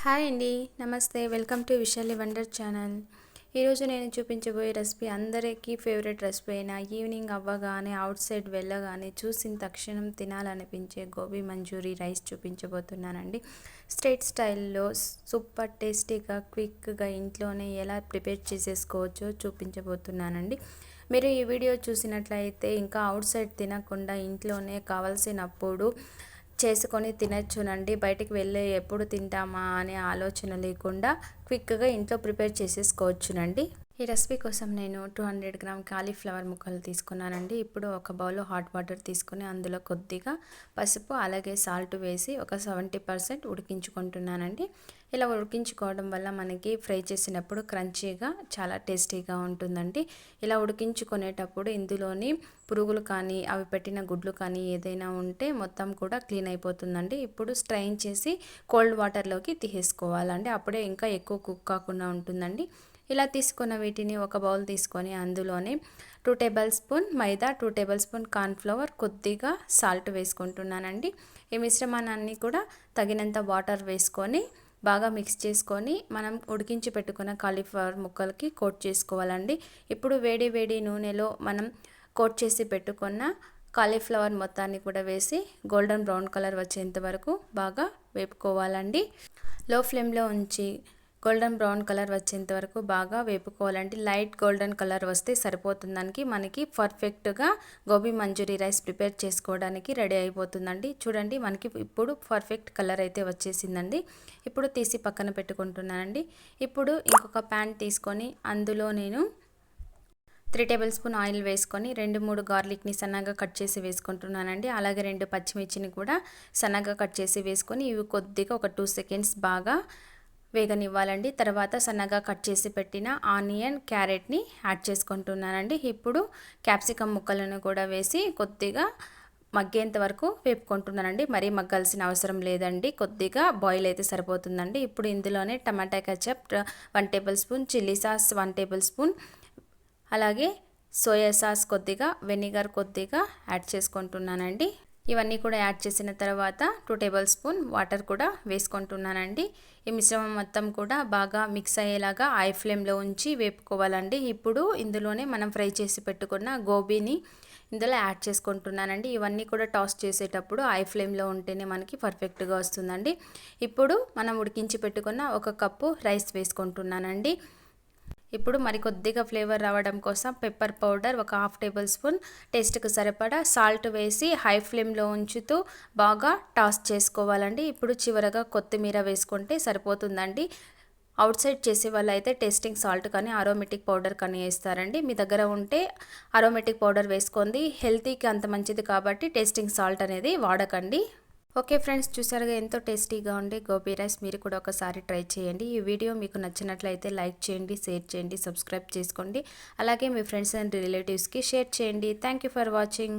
Hi అండి, నమస్తే. Welcome to Vishali wonder channel. ఈరోజు నేను చూపించబోయే రెసిపీ అందరికీ ఫేవరెట్ రెసిపీ అయినా ఈవినింగ్ అవ్వగానే అవుట్ సైడ్ వెళ్ళగానే చూసిన తక్షణం తినాలనిపించే గోబీ మంచూరి రైస్ చూపించబోతున్నానండి. స్ట్రీట్ స్టైల్లో సూపర్ టేస్టీగా క్విక్గా ఇంట్లోనే ఎలా ప్రిపేర్ చేసేసుకోవచ్చో చూపించబోతున్నానండి. మీరు ఈ వీడియో చూసినట్లయితే ఇంకా అవుట్ సైడ్ తినకుండా ఇంట్లోనే కావాల్సినప్పుడు చేసుకొని తినచ్చునండి. బయటికి వెళ్ళి ఎప్పుడు తింటామా అనే ఆలోచన లేకుండా క్విక్గా ఇంట్లో ప్రిపేర్ చేసేసుకోవచ్చునండి. ఈ రెసిపీ కోసం నేను 200 గ్రామ్ కాలీఫ్లవర్ ముక్కలు తీసుకున్నానండి. ఇప్పుడు ఒక బౌల్లో హాట్ వాటర్ తీసుకుని అందులో కొద్దిగా పసుపు అలాగే సాల్ట్ వేసి ఒక 70% ఉడికించుకుంటున్నానండి. ఇలా ఉడికించుకోవడం వల్ల మనకి ఫ్రై చేసినప్పుడు క్రంచీగా చాలా టేస్టీగా ఉంటుందండి. ఇలా ఉడికించుకునేటప్పుడు ఇందులోని పురుగులు కానీ అవి పెట్టిన గుడ్లు కానీ ఏదైనా ఉంటే మొత్తం కూడా క్లీన్ అయిపోతుందండి. ఇప్పుడు స్ట్రైన్ చేసి కోల్డ్ వాటర్లోకి తీసేసుకోవాలండి. అప్పుడే ఇంకా ఎక్కువ కుక్ కాకుండా ఉంటుందండి. ఇలా తీసుకున్న వీటిని ఒక బౌల్ తీసుకొని అందులోనే 2 టేబుల్ స్పూన్ మైదా, 2 టేబుల్ స్పూన్ కార్న్ఫ్లవర్, కొద్దిగా సాల్ట్ వేసుకుంటున్నానండి. ఈ మిశ్రమాన్ని కూడా తగినంత వాటర్ వేసుకొని బాగా మిక్స్ చేసుకొని మనం ఉడికించి పెట్టుకున్న కాలీఫ్లవర్ ముక్కలకి కోట్ చేసుకోవాలండి. ఇప్పుడు వేడి వేడి నూనెలో మనం కోట్ చేసి పెట్టుకున్న కాలీఫ్లవర్ మొత్తాన్ని కూడా వేసి గోల్డెన్ బ్రౌన్ కలర్ వచ్చేంత వరకు బాగా వేపుకోవాలండి. లో ఫ్లేమ్లో ఉంచి గోల్డెన్ బ్రౌన్ కలర్ వచ్చేంత వరకు బాగా వేపుకోవాలండి. లైట్ గోల్డెన్ కలర్ వస్తే సరిపోతుందానికి మనకి పర్ఫెక్ట్గా గోబీ మంచూరి రైస్ ప్రిపేర్ చేసుకోవడానికి రెడీ అయిపోతుందండి. చూడండి, మనకి ఇప్పుడు పర్ఫెక్ట్ కలర్ అయితే వచ్చేసిందండి. ఇప్పుడు తీసి పక్కన పెట్టుకుంటున్నానండి. ఇప్పుడు ఇంకొక ప్యాన్ తీసుకొని అందులో నేను 3 టేబుల్ స్పూన్ ఆయిల్ వేసుకొని 2-3 గార్లిక్ని సన్నగా కట్ చేసి వేసుకుంటున్నానండి. అలాగే 2 పచ్చిమిర్చిని కూడా సన్నగా కట్ చేసి వేసుకొని ఇవి కొద్దిగా ఒక 2 సెకండ్స్ బాగా వేగనివ్వాలండి. తర్వాత సన్నగా కట్ చేసి పెట్టిన ఆనియన్, క్యారెట్ని యాడ్ చేసుకుంటున్నానండి. ఇప్పుడు క్యాప్సికమ్ ముక్కలను కూడా వేసి కొద్దిగా మగ్గేంత వరకు వేపుకుంటున్నానండి. మరీ మగ్గాల్సిన అవసరం లేదండి, కొద్దిగా బాయిల్ అయితే సరిపోతుందండి. ఇప్పుడు ఇందులోనే tomato ketchup 1 tablespoon, chilli sauce 1 tablespoon, అలాగే సోయా సాస్ కొద్దిగా, వెనిగర్ కొద్దిగా యాడ్ చేసుకుంటున్నానండి. ఇవన్నీ కూడా యాడ్ చేసిన తర్వాత 2 టేబుల్ స్పూన్ వాటర్ కూడా వేసుకుంటున్నానండి. ఈ మిశ్రమం మొత్తం కూడా బాగా మిక్స్ అయ్యేలాగా హై ఫ్లేమ్లో ఉంచి వేపుకోవాలండి. ఇప్పుడు ఇందులోనే మనం ఫ్రై చేసి పెట్టుకున్న గోబీని ఇందులో యాడ్ చేసుకుంటున్నానండి. ఇవన్నీ కూడా టాస్ చేసేటప్పుడు హై ఫ్లేమ్లో ఉంటేనే మనకి పర్ఫెక్ట్గా వస్తుందండి. ఇప్పుడు మనం ఉడికించి పెట్టుకున్న 1 కప్పు రైస్ వేసుకుంటున్నానండి. ఇప్పుడు మరికొద్దిగా ఫ్లేవర్ రావడం కోసం పెప్పర్ పౌడర్ 1/2 టేబుల్ స్పూన్, టేస్ట్కి సరిపడా సాల్ట్ వేసి హై ఫ్లేమ్లో ఉంచుతూ బాగా టాస్ చేసుకోవాలండి. ఇప్పుడు చివరగా కొత్తిమీర వేసుకుంటే సరిపోతుందండి. అవుట్ సైడ్ చేసే వాళ్ళు అయితే టేస్టింగ్ సాల్ట్ కానీ అరోమేటిక్ పౌడర్ కానీ వేస్తారండి. మీ దగ్గర ఉంటే అరోమేటిక్ పౌడర్ వేసుకోండి. హెల్తీకి అంత మంచిది కాబట్టి టేస్టింగ్ సాల్ట్ అనేది వాడకండి. ఓకే ఫ్రెండ్స్, చూసారుగా ఎంతో టేస్టీగా ఉండే గోబీ రైస్. మీరు కూడా ఒకసారి ట్రై చేయండి. ఈ వీడియో మీకు నచ్చినట్లయితే లైక్ చేయండి, షేర్ చేయండి, సబ్స్క్రైబ్ చేసుకోండి. అలాగే మీ ఫ్రెండ్స్ అండ్ రిలేటివ్స్కి షేర్ చేయండి. Thank you for watching.